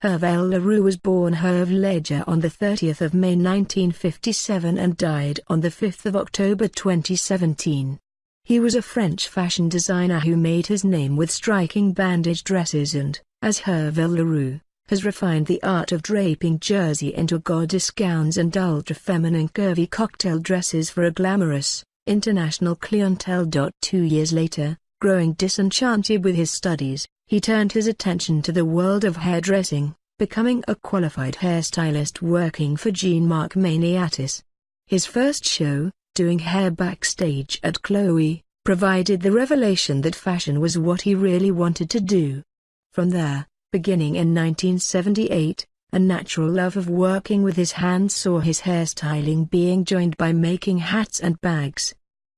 Hervé L Leroux was born Hervé Leroux on the 30th of May 1957 and died on the 5th of October 2017. He was a French fashion designer who made his name with striking bandage dresses and, as Hervé L Leroux, has refined the art of draping jersey into goddess gowns and ultra-feminine curvy cocktail dresses for a glamorous, international clientele. 2 years later, growing disenchanted with his studies, he turned his attention to the world of hairdressing, becoming a qualified hairstylist working for Jean-Marc Maniatis. His first show, doing hair backstage at Chloe, provided the revelation that fashion was what he really wanted to do. From there, beginning in 1978, a natural love of working with his hands saw his hairstyling being joined by making hats and bags.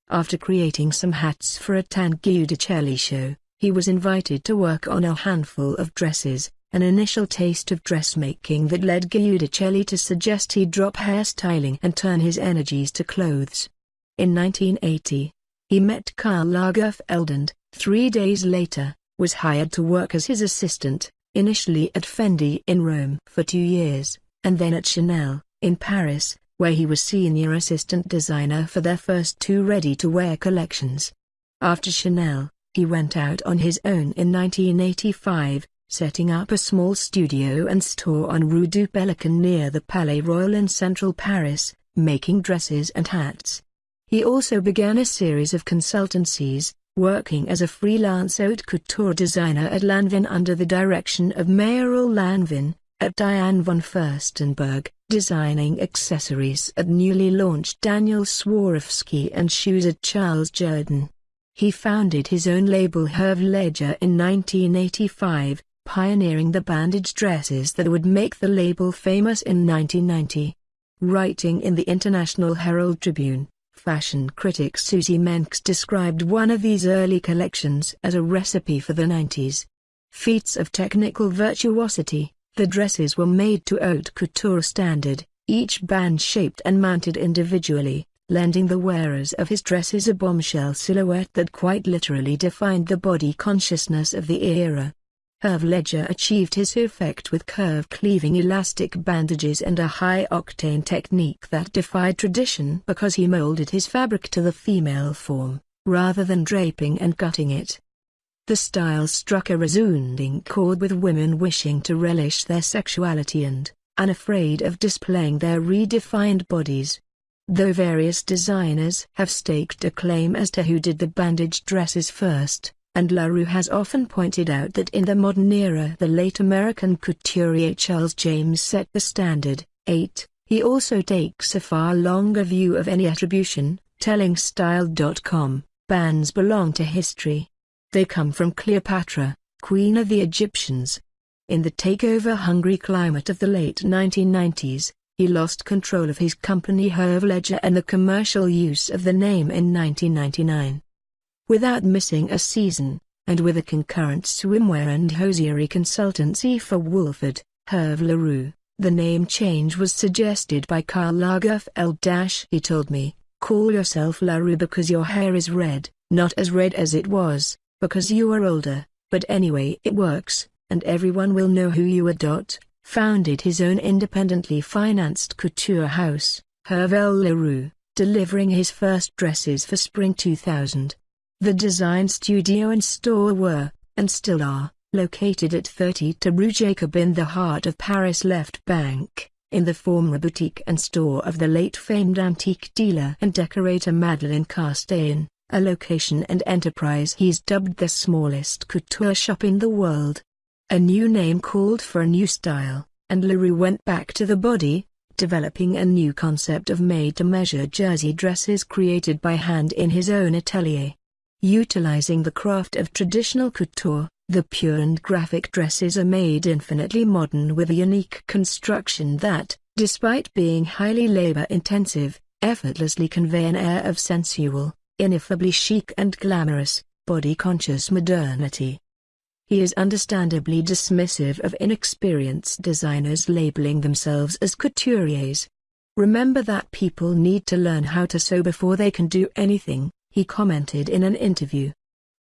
After creating some hats for a Tanguy Udicelli show, he was invited to work on a handful of dresses, an initial taste of dressmaking that led Udicelli to suggest he drop hairstyling and turn his energies to clothes. In 1980, he met Karl Lagerfeld and, 3 days later, was hired to work as his assistant, initially at Fendi in Rome for 2 years, and then at Chanel, in Paris, where he was senior assistant designer for their first 2 ready-to-wear collections. After Chanel, he went out on his own in 1985, setting up a small studio and store on Rue du Pélican near the Palais Royal in central Paris, making dresses and hats. He also began a series of consultancies, working as a freelance haute couture designer at Lanvin under the direction of Mayoral Lanvin, at Diane von Furstenberg, designing accessories at newly launched Daniel Swarovski and shoes at Charles Jourdan. He founded his own label Hervé Leroux in 1985, pioneering the bandage dresses that would make the label famous in 1990. Writing in the International Herald Tribune, fashion critic Susie Menkes described one of these early collections as a recipe for the 90s. Feats of technical virtuosity, the dresses were made to haute couture standard, each band shaped and mounted individually, lending the wearers of his dresses a bombshell silhouette that quite literally defined the body consciousness of the era. Hervé Leroux achieved his effect with curve-cleaving elastic bandages and a high-octane technique that defied tradition because he molded his fabric to the female form, rather than draping and gutting it. The style struck a resounding chord with women wishing to relish their sexuality and, unafraid of displaying their redefined bodies. Though various designers have staked a claim as to who did the bandage dresses first, and Leroux has often pointed out that in the modern era the late American couturier Charles James set the standard. 8. He also takes a far longer view of any attribution, telling Style.com, bands belong to history. They come from Cleopatra, queen of the Egyptians. In the takeover-hungry climate of the late 1990s, he lost control of his company Hervé Leroux and the commercial use of the name in 1999. Without missing a season, and with a concurrent swimwear and hosiery consultancy for Wolford, Hervé Leroux, the name change was suggested by Karl Lagerfeld. He told me, "Call yourself Leroux because your hair is red, not as red as it was, because you are older, but anyway it works, and everyone will know who you are." Founded his own independently financed couture house, Hervé L Leroux, delivering his first dresses for spring 2000. The design studio and store were, and still are, located at 30 Rue Jacob in the heart of Paris Left Bank, in the former boutique and store of the late famed antique dealer and decorator Madeleine Castaing, a location and enterprise he's dubbed the smallest couture shop in the world. A new name called for a new style, and Leroux went back to the body, developing a new concept of made-to-measure jersey dresses created by hand in his own atelier. Utilizing the craft of traditional couture, the pure and graphic dresses are made infinitely modern with a unique construction that, despite being highly labor-intensive, effortlessly convey an air of sensual, ineffably chic and glamorous, body-conscious modernity. He is understandably dismissive of inexperienced designers labeling themselves as couturiers. "Remember that people need to learn how to sew before they can do anything," he commented in an interview.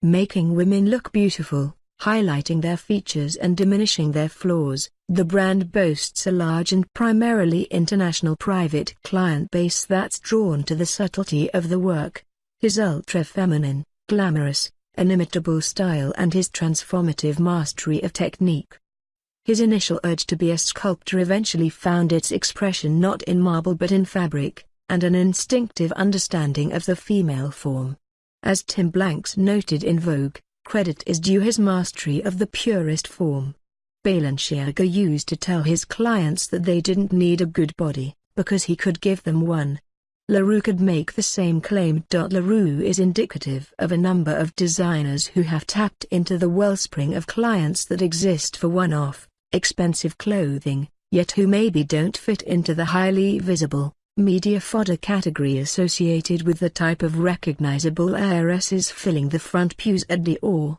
Making women look beautiful, highlighting their features and diminishing their flaws. The brand boasts a large and primarily international private client base that's drawn to the subtlety of the work, his ultra-feminine, glamorous, inimitable style and his transformative mastery of technique. His initial urge to be a sculptor eventually found its expression not in marble but in fabric, and an instinctive understanding of the female form. As Tim Blanks noted in Vogue, credit is due his mastery of the purest form. Balenciaga used to tell his clients that they didn't need a good body, because he could give them one. Leroux could make the same claim. Leroux is indicative of a number of designers who have tapped into the wellspring of clients that exist for one-off, expensive clothing, yet who maybe don't fit into the highly visible, media fodder category associated with the type of recognizable heiresses filling the front pews at Dior.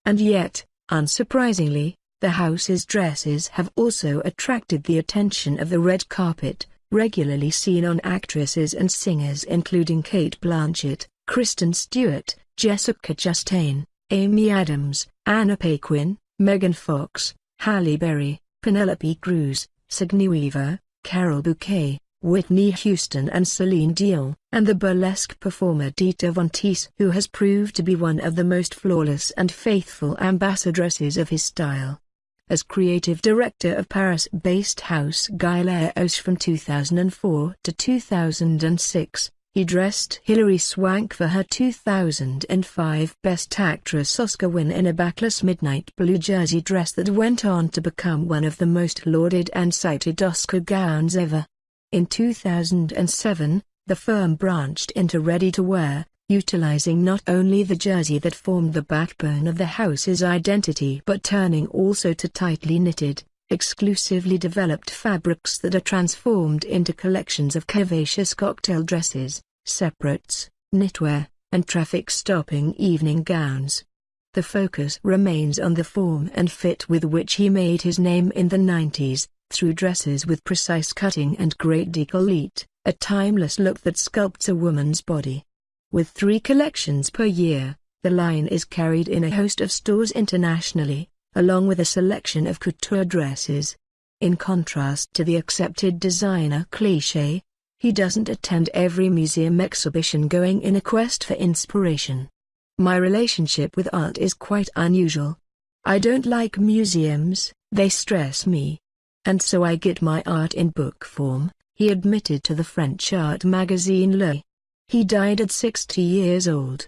And yet, unsurprisingly, the house's dresses have also attracted the attention of the red carpet, regularly seen on actresses and singers including Cate Blanchett, Kristen Stewart, Jessica Chastain, Amy Adams, Anna Paquin, Megan Fox, Halle Berry, Penelope Cruz, Sigourney Weaver, Carol Bouquet, Whitney Houston and Celine Dion, and the burlesque performer Dita Von Teese, who has proved to be one of the most flawless and faithful ambassadresses of his style. As creative director of Paris-based house Guy Leroux from 2004 to 2006, he dressed Hilary Swank for her 2005 Best Actress Oscar win in a backless midnight blue jersey dress that went on to become one of the most lauded and cited Oscar gowns ever. In 2007, the firm branched into ready-to-wear, utilizing not only the jersey that formed the backbone of the house's identity but turning also to tightly knitted, exclusively developed fabrics that are transformed into collections of curvaceous cocktail dresses, separates, knitwear, and traffic-stopping evening gowns. The focus remains on the form and fit with which he made his name in the 90s, through dresses with precise cutting and great décolleté, a timeless look that sculpts a woman's body. With 3 collections per year, the line is carried in a host of stores internationally, along with a selection of couture dresses. In contrast to the accepted designer cliché, he doesn't attend every museum exhibition going in a quest for inspiration. My relationship with art is quite unusual. I don't like museums, they stress me. And so I get my art in book form, he admitted to the French art magazine Le. He died at 60 years old.